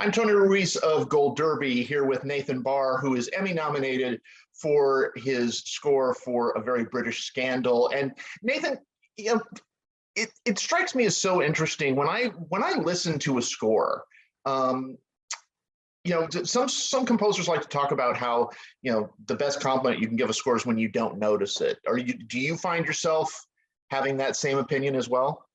I'm Tony Ruiz of Gold Derby here with Nathan Barr, who is Emmy nominated for his score for A Very British Scandal. And Nathan, it strikes me as so interesting when I listen to a score. Some composers like to talk about how the best compliment you can give a score is when you don't notice it. Do you find yourself having that same opinion as well?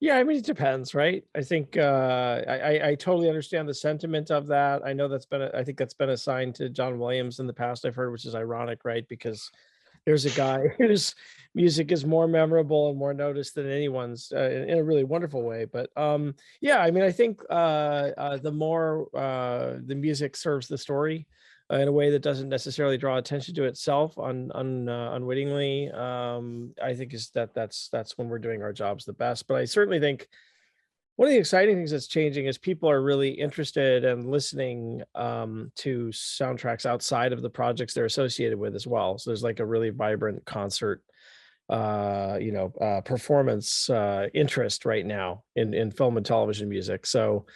Yeah, I mean, it depends, right? I think I totally understand the sentiment of that. I know I think that's been assigned to John Williams in the past, I've heard, which is ironic, right? Because there's a guy whose music is more memorable and more noticed than anyone's in a really wonderful way. But yeah, I mean, I think the more the music serves the story in a way that doesn't necessarily draw attention to itself unwittingly, I think that's when we're doing our jobs the best. But I certainly think one of the exciting things that's changing is people are really interested in listening to soundtracks outside of the projects they're associated with as well. So there's like a really vibrant concert performance interest right now in film and television music. So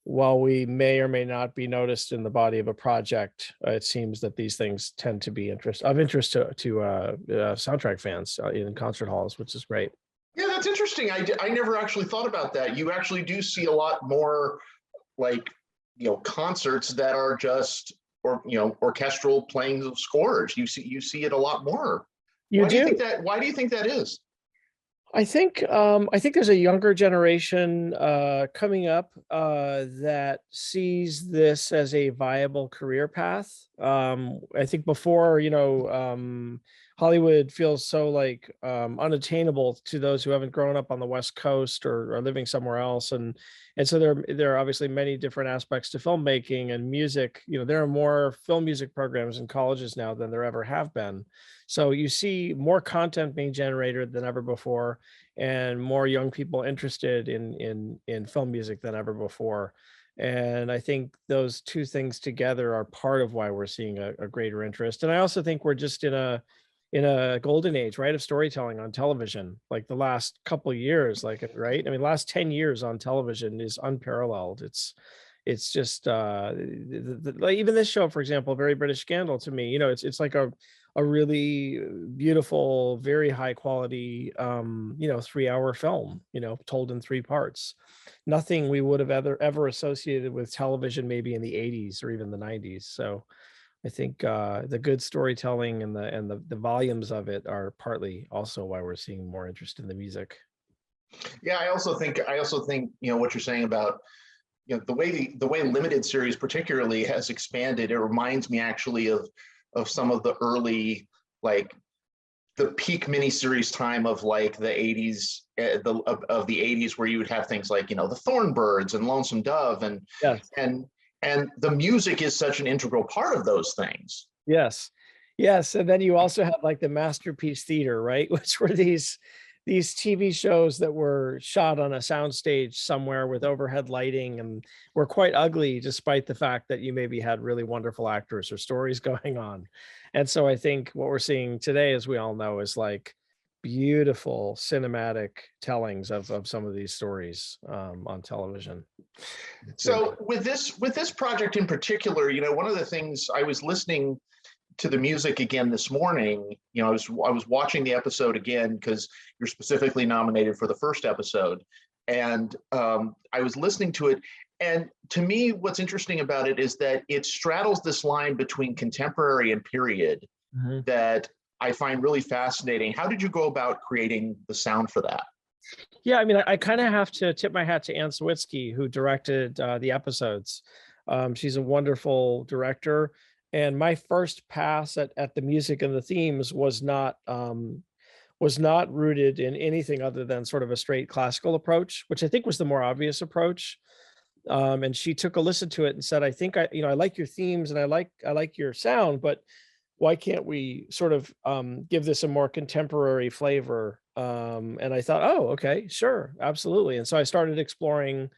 while we may or may not be noticed in the body of a project, it seems that these things tend to be of interest to soundtrack fans in concert halls, which is great. Yeah, that's interesting. I never actually thought about that. You actually do see a lot more concerts that are just orchestral playing of scores. You see it a lot more. Why do you think that is? I think there's a younger generation coming up that sees this as a viable career path. I think before, Hollywood feels so unattainable to those who haven't grown up on the West Coast or are living somewhere else, and so there are obviously many different aspects to filmmaking and music. There are more film music programs in colleges now than there ever have been. So you see more content being generated than ever before, and more young people interested in film music than ever before. And I think those two things together are part of why we're seeing a greater interest. And I also think we're just in a golden age, right, of storytelling on television. Like the last couple of years, right? I mean, last 10 years on television is unparalleled. It's just even this show, for example, Very British Scandal, to me, it's like a really beautiful, very high quality 3-hour film, told in 3 parts. Nothing we would have ever associated with television maybe in the 80s or even the 90s. So I think the good storytelling and the volumes of it are partly also why we're seeing more interest in the music. Yeah, I also think what you're saying about the way limited series particularly has expanded. It reminds me actually of some of the early, the peak miniseries time of the 80s, of the 80s, where you would have things like the Thornbirds and Lonesome Dove, and Yes. and the music is such an integral part of those things. Yes. And then you also have the Masterpiece Theater, right? Which were these TV shows that were shot on a soundstage somewhere with overhead lighting and were quite ugly, despite the fact that you maybe had really wonderful actors or stories going on. And so I think what we're seeing today, as we all know, is beautiful cinematic tellings of some of these stories on television. So with this project in particular, one of the things, I was listening to the music again this morning. I was watching the episode again because you're specifically nominated for the first episode, and I was listening to it. And to me, what's interesting about it is that it straddles this line between contemporary and period that I find really fascinating. How did you go about creating the sound for that? Yeah, I mean, I kind of have to tip my hat to Anne Sawitsky, who directed the episodes. She's a wonderful director. And my first pass at the music and the themes was not rooted in anything other than sort of a straight classical approach, which I think was the more obvious approach. And she took a listen to it and said, I think I like your themes and I like your sound, but why can't we sort of give this a more contemporary flavor? And I thought, oh, okay, sure, absolutely. And so I started exploring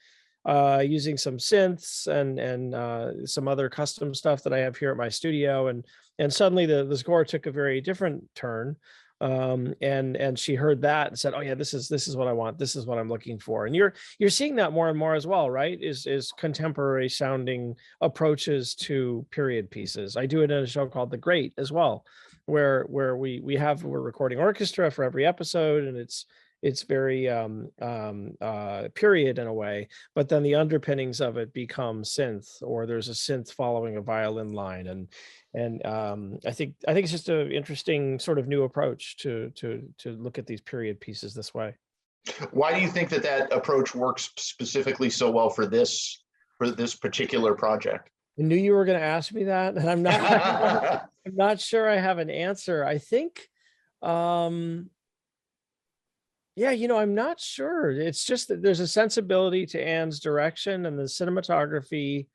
using some synths and some other custom stuff that I have here at my studio, and suddenly the score took a very different turn. And she heard that and said, oh yeah, this is what I want, this is what I'm looking for. And you're seeing that more and more as well, right? Is contemporary sounding approaches to period pieces. I do it in a show called The Great as well, where we're recording orchestra for every episode, and it's very period in a way, but then the underpinnings of it become synth, or there's a synth following a violin line. And I think it's just an interesting sort of new approach to look at these period pieces this way. Why do you think that approach works specifically so well for this particular project? I knew you were going to ask me that, and I'm not I'm not sure I have an answer. I think yeah, I'm not sure. It's just that there's a sensibility to Anne's direction and the cinematography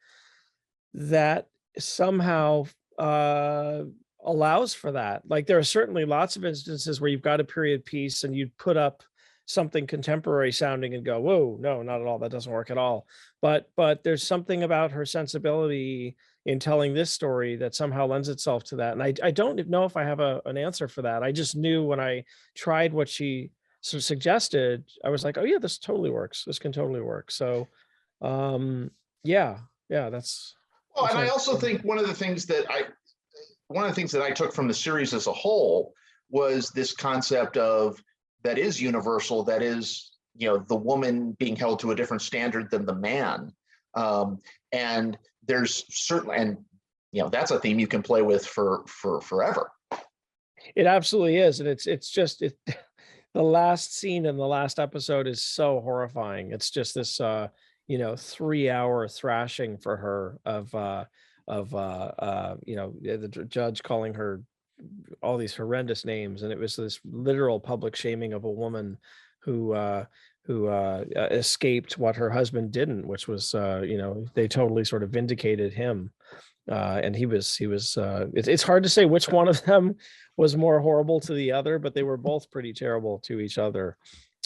that somehow allows for that. Like, there are certainly lots of instances where you've got a period piece and you'd put up something contemporary sounding and go, whoa, no, not at all, that doesn't work at all. But there's something about her sensibility in telling this story that somehow lends itself to that. And I don't know if I have an answer for that. I just knew when I tried what she sort of suggested, I was like, oh yeah, this totally works, this can totally work. So yeah, that's well, and I also think one of the things that I took from the series as a whole was this concept of that is universal, that is, the woman being held to a different standard than the man. And there's certainly, and that's a theme you can play with for forever. It absolutely is. And it's just the last scene in the last episode is so horrifying. It's just this 3-hour thrashing for her of the judge calling her all these horrendous names, and it was this literal public shaming of a woman who escaped what her husband didn't, which was they totally sort of vindicated him. And he was it's hard to say which one of them was more horrible to the other, but they were both pretty terrible to each other,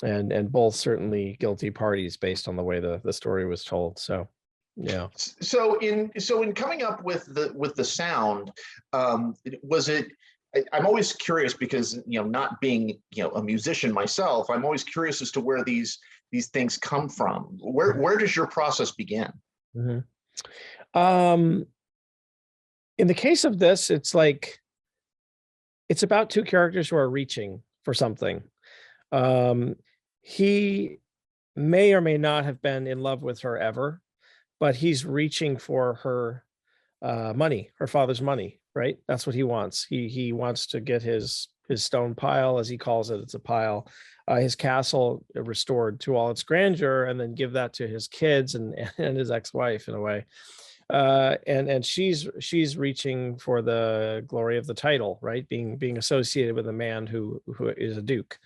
and both certainly guilty parties based on the way the story was told. So yeah. So in coming up with the sound, was it, I'm always curious because not being a musician myself, I'm always curious as to where these things come from. Where does your process begin? Mm-hmm. In the case of this, it's about two characters who are reaching for something. He may or may not have been in love with her ever, but he's reaching for her money, her father's money, right? That's what he wants. He wants to get his stone pile, as he calls it. It's a pile, his castle restored to all its grandeur, and then give that to his kids and his ex-wife in a way. And she's reaching for the glory of the title, right? Being associated with a man who is a duke.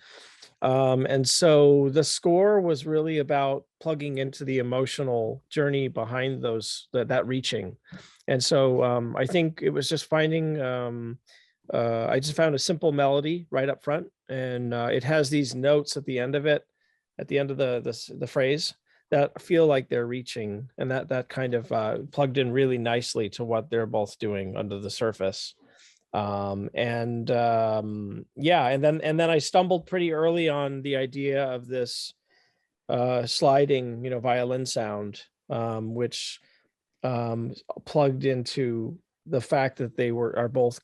And so the score was really about plugging into the emotional journey behind that reaching. And so I think it was just finding, I just found a simple melody right up front, and it has these notes at the end of it, at the end of the phrase, that feel like they're reaching, and that kind of plugged in really nicely to what they're both doing under the surface. Yeah, and then I stumbled pretty early on the idea of this sliding, violin sound, which plugged into the fact that they are both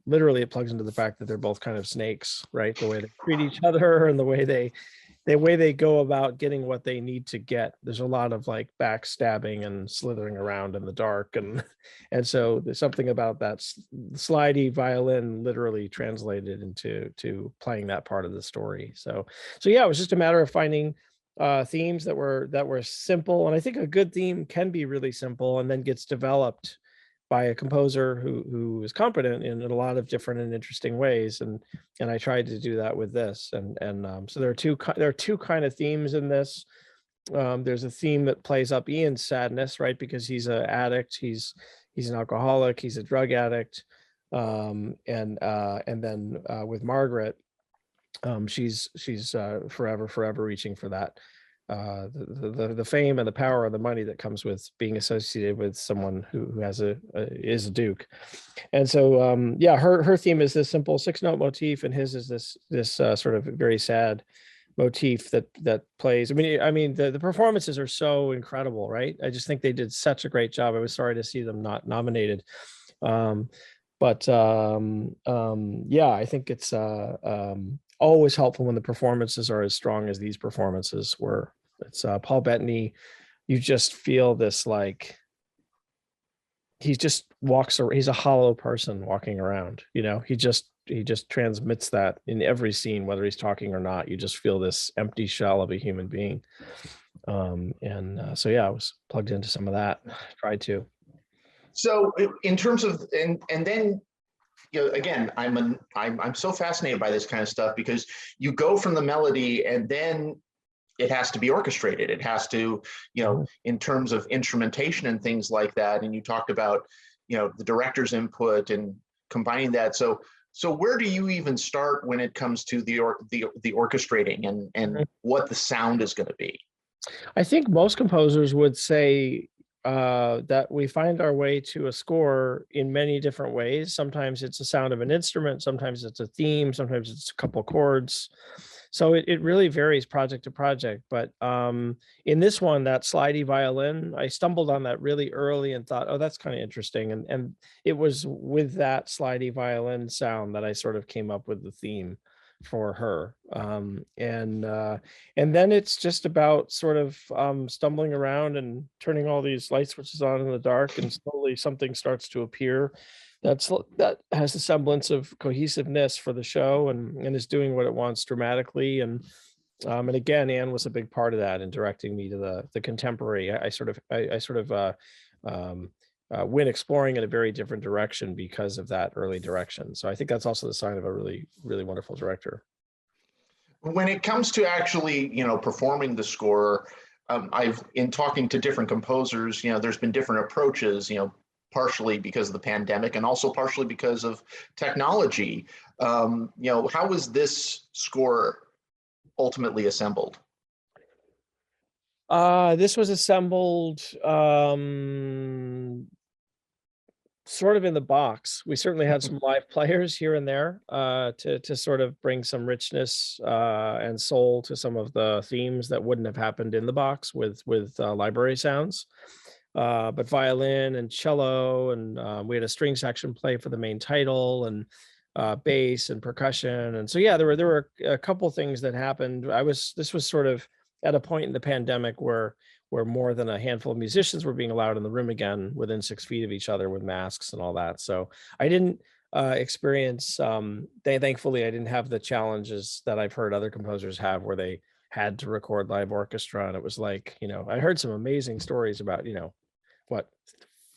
literally it plugs into the fact that they're both kind of snakes, right? The way they treat each other and the way they go about getting what they need to get. There's a lot of like backstabbing and slithering around in the dark, and so there's something about that slidey violin literally translated into playing that part of the story. So yeah, it was just a matter of finding themes that were simple, and I think a good theme can be really simple and then gets developed by a composer who is competent in a lot of different and interesting ways, and I tried to do that with this. And so there are two kind of themes in this. There's a theme that plays up Ian's sadness, right? Because he's an addict, he's an alcoholic, he's a drug addict, and then with Margaret, she's forever reaching for that the fame and the power and the money that comes with being associated with someone who is a duke. And so yeah, her theme is this simple 6-note motif, and his is this sort of very sad motif that plays. I mean the performances are so incredible, right? I just think they did such a great job. I was sorry to see them not nominated. Yeah, I think it's always helpful when the performances are as strong as these performances were. It's Paul Bettany. You just feel this, like, he just walks around. He's a hollow person walking around, he just transmits that in every scene, whether he's talking or not. You just feel this empty shell of a human being. So yeah, I was plugged into some of that. Tried to. So in terms of, and then, again, I'm so fascinated by this kind of stuff, because you go from the melody and then it has to be orchestrated. It has to, in terms of instrumentation and things like that. And you talked about, the director's input and combining that. So where do you even start when it comes to the orchestrating and what the sound is going to be? I think most composers would say that we find our way to a score in many different ways. Sometimes it's the sound of an instrument, sometimes it's a theme, sometimes it's a couple chords. So it really varies project to project. But in this one, that slidey violin, I stumbled on that really early and thought, oh, that's kind of interesting. And it was with that slidey violin sound that I sort of came up with the theme for her. And then it's just about sort of stumbling around and turning all these light switches on in the dark, and slowly something starts to appear that has a semblance of cohesiveness for the show, and is doing what it wants dramatically. And again, Anne was a big part of that in directing me to the contemporary. I sort of went exploring in a very different direction because of that early direction. So I think that's also the sign of a really, really wonderful director. When it comes to actually, performing the score, in talking to different composers, there's been different approaches, partially because of the pandemic and also partially because of technology. How was this score ultimately assembled? This was assembled sort of in the box. We certainly had some live players here and there to sort of bring some richness and soul to some of the themes that wouldn't have happened in the box with library sounds. But violin and cello, and we had a string section play for the main title, and bass and percussion. And so, yeah, there were a couple things that happened. This was sort of at a point in the pandemic where more than a handful of musicians were being allowed in the room again within 6 feet of each other with masks and all that. So I didn't experience, thankfully, I didn't have the challenges that I've heard other composers have, where they had to record live orchestra. And it was like, I heard some amazing stories about,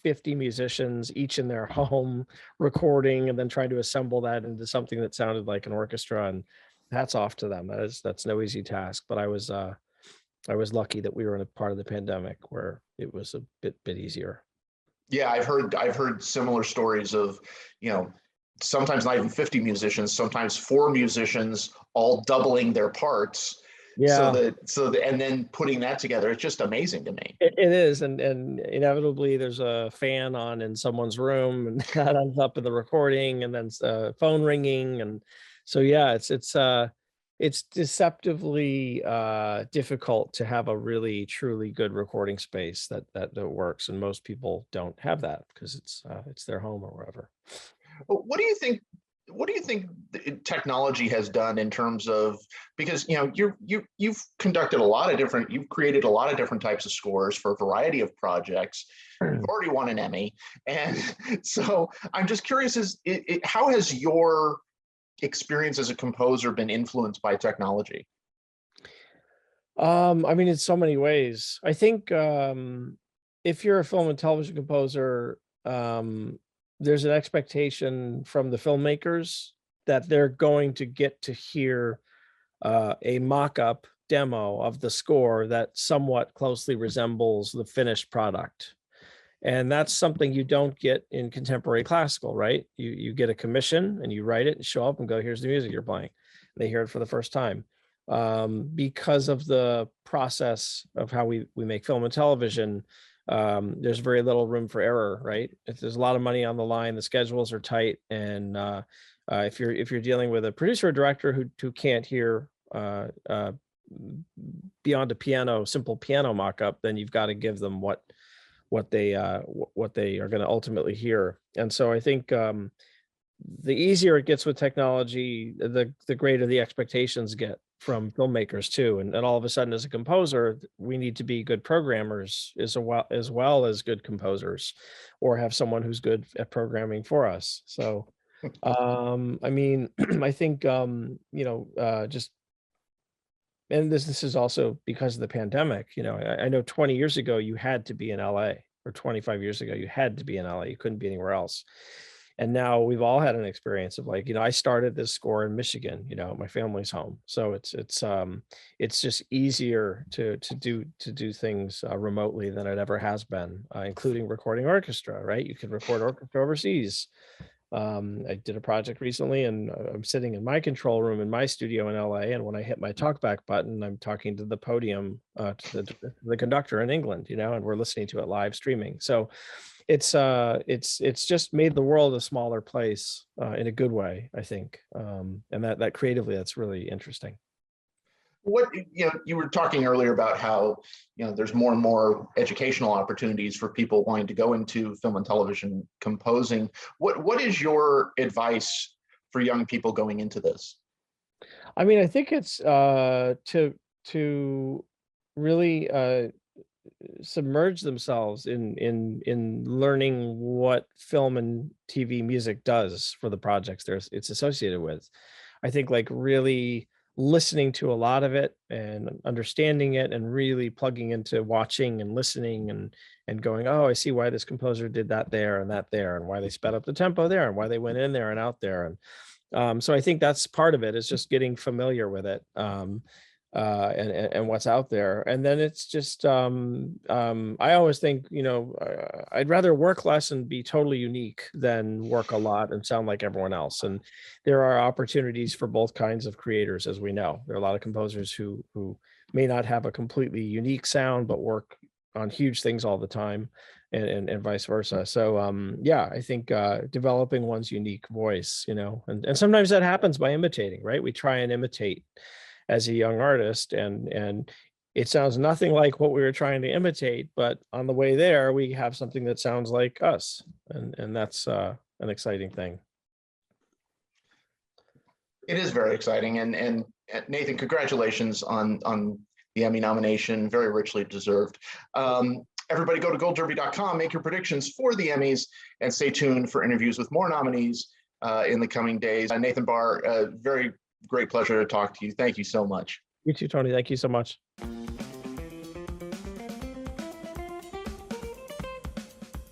50 musicians, each in their home, recording and then trying to assemble that into something that sounded like an orchestra. And hats off to them. That's no easy task. But I was lucky that we were in a part of the pandemic where it was a bit easier. Yeah, I've heard similar stories of, sometimes not even 50 musicians, sometimes 4 musicians all doubling their parts. Yeah. And then putting that together, it's just amazing to me. It is, and inevitably there's a fan on in someone's room, and that ends up in the recording, and then phone ringing, and so yeah, it's deceptively difficult to have a really truly good recording space that works, and most people don't have that because it's their home or wherever. What do you think technology has done in terms of, because you've created a lot of different types of scores for a variety of projects. You've already won an Emmy, and so I'm just curious: how has your experience as a composer been influenced by technology? In so many ways. I think if you're a film and television composer, there's an expectation from the filmmakers that they're going to get to hear a mock-up demo of the score that somewhat closely resembles the finished product. And that's something you don't get in contemporary classical, right? You get a commission and you write it and show up and go, here's the music you're playing. And they hear it for the first time. because of the process of how we make film and television. There's very little room for error, right? If there's a lot of money on the line, the schedules are tight, and if you're dealing with a producer or director who can't hear beyond a simple piano mock-up, then you've got to give them what they are going to ultimately hear. And so I think the easier it gets with technology, the greater the expectations get from filmmakers too. And all of a sudden, as a composer, we need to be good programmers as well as good composers, or have someone who's good at programming for us. So, I mean, I think, just, and this is also because of the pandemic. I know 20 years ago, you had to be in LA, or 25 years ago, you had to be in LA. You couldn't be anywhere else. And now we've all had an experience of, like, I started this score in Michigan, my family's home. So it's just easier to do things remotely than it ever has been, including recording orchestra, right? You can record orchestra overseas. I did a project recently, and I'm sitting in my control room in my studio in LA. And when I hit my talkback button, I'm talking to the podium, to the conductor in England, and we're listening to it live streaming. So it's just made the world a smaller place, in a good way, I think. And that creatively, that's really interesting. What, you were talking earlier about how, there's more and more educational opportunities for people wanting to go into film and television composing. What is your advice for young people going into this? I mean, I think it's to really submerge themselves in learning what film and TV music does for the projects it's associated with. I think, like, really listening to a lot of it and understanding it, and really plugging into watching and listening and going, oh, I see why this composer did that there, and why they sped up the tempo there, and why they went in there and out there. And so I think that's part of it, is just getting familiar with it, and what's out there. And then it's just, I always think, I'd rather work less and be totally unique than work a lot and sound like everyone else. And there are opportunities for both kinds of creators, as we know. There are a lot of composers who may not have a completely unique sound, but work on huge things all the time, and vice versa. So I think developing one's unique voice, and sometimes that happens by imitating, right? We try and imitate as a young artist, and it sounds nothing like what we were trying to imitate, but on the way there, we have something that sounds like us, and that's an exciting thing. It is very exciting, and Nathan, congratulations on the Emmy nomination, very richly deserved. Everybody go to goldderby.com, make your predictions for the Emmys, and stay tuned for interviews with more nominees in the coming days. Nathan Barr, very great pleasure to talk to you. Thank you so much. You too, Tony. Thank you so much.